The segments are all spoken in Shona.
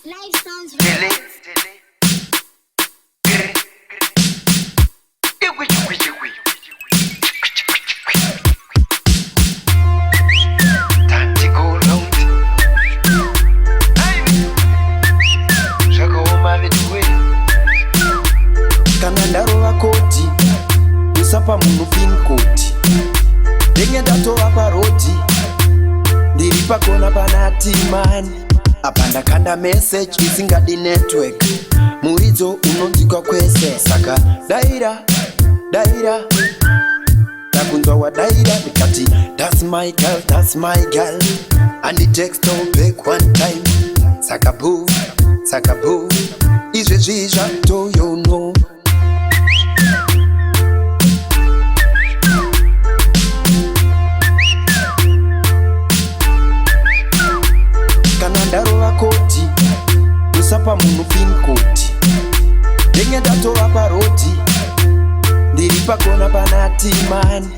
Life sounds real. Kanandarova koti usapa munhu pin koti ndengenda tova parodi ndiri pakona panati mani apa ndakanda message isingadi network muridzo unonzwika kwese saka daira ndakunzwa wadaira ndikati that's my girl and text back one time saka boo izvezvi zvatoyono kana ndarova koti usapa munhu pin koti ndenge ndatova parodi ndiri pakona panati mani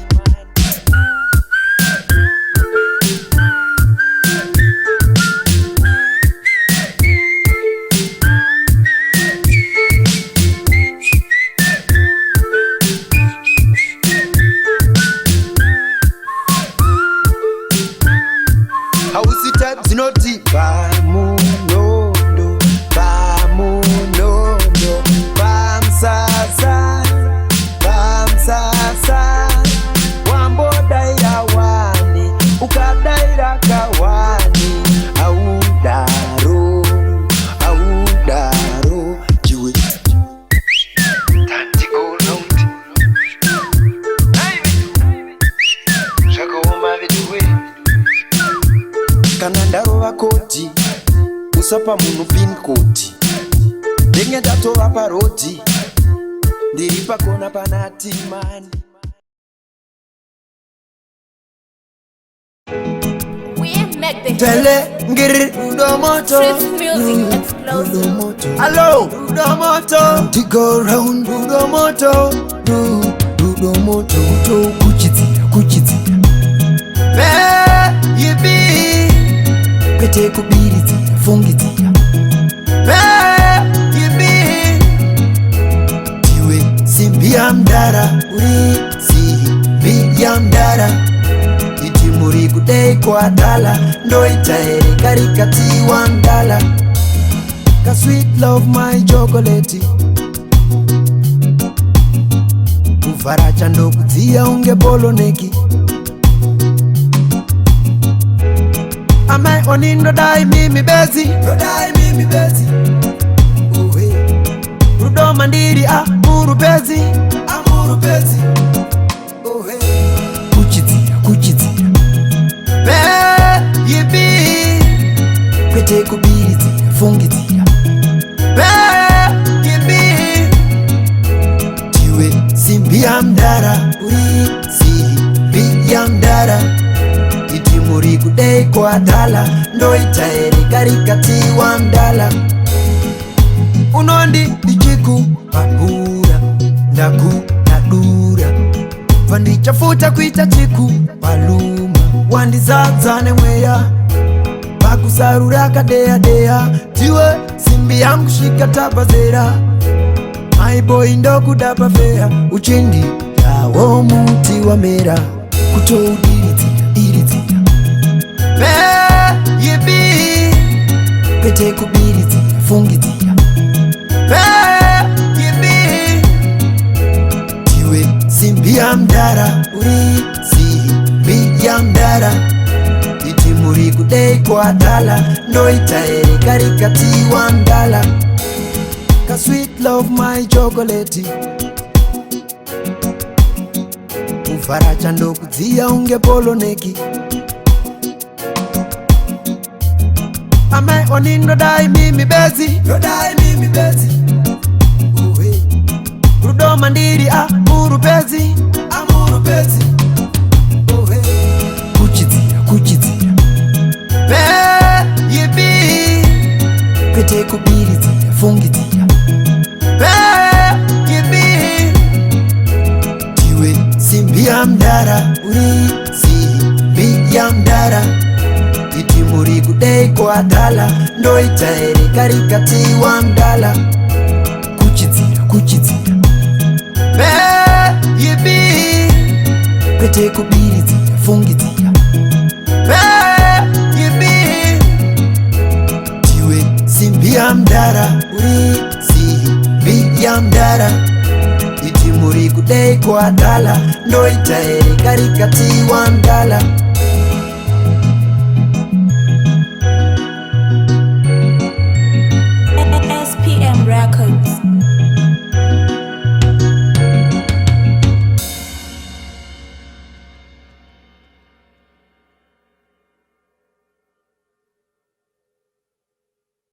hausi type zinoti pamunondo pamsasa wambodaira wani ukadaira kawani audaro jiwe kana ndarova koti usapa munhu pin koti ndenge ndatova parodi ndiri pakona panati mani Tele ngiri udomoto Hello udomoto to go round udomoto to kuchitira yibi kwete kubiritia fungitia yibi tiwe simbi ya mdara uri simbi ya mdara iti muri kudei kwa dala ndo itaere karikati wa mdala ka sweet love my chocolate kufaracha ndo kudzia unge poloneki amai onindo dai mimi bezi Rudoma ndiri amuru bezi kuchitira yibi kwete kubiritia fungitia yibi tiwe simbi ya mdara uri simbi ya mdara iti muri kudei kwa dala ndo itaere karikati wa mdala unondi dichiku papura ndakudura vandichafuta kuita chiku paluma wandizadzane mweya pakusarura kadeya tiwe simbi yangu shika tabazera my boy ndokuda pafeya uchindi yawo muti wa mera kutoudiritia yibi kwete kubiritia fungitia yibi tiwe simbi ya mdara uri simbi ya mdara iti muri kudei kwa dala ndo itaere karikati wa mdala ka sweet love my chocolate kufaracha ndo kudzia unge poloneki amai onindo dai mimi bezi Rudoma ndiri amuru bezi kuchitira yibi kwete kubiritia fungitia yibi tiwe simbi ya mdara uri simbi ya mdara iti muri kudai kwadala ndoita here karikati wandala kuchidzira baby kwete kubiridzira fungidzira baby tiwe simbi ya mdara uri simbi ya mdara iti muri kudai kwadala ndoita here karikati wandala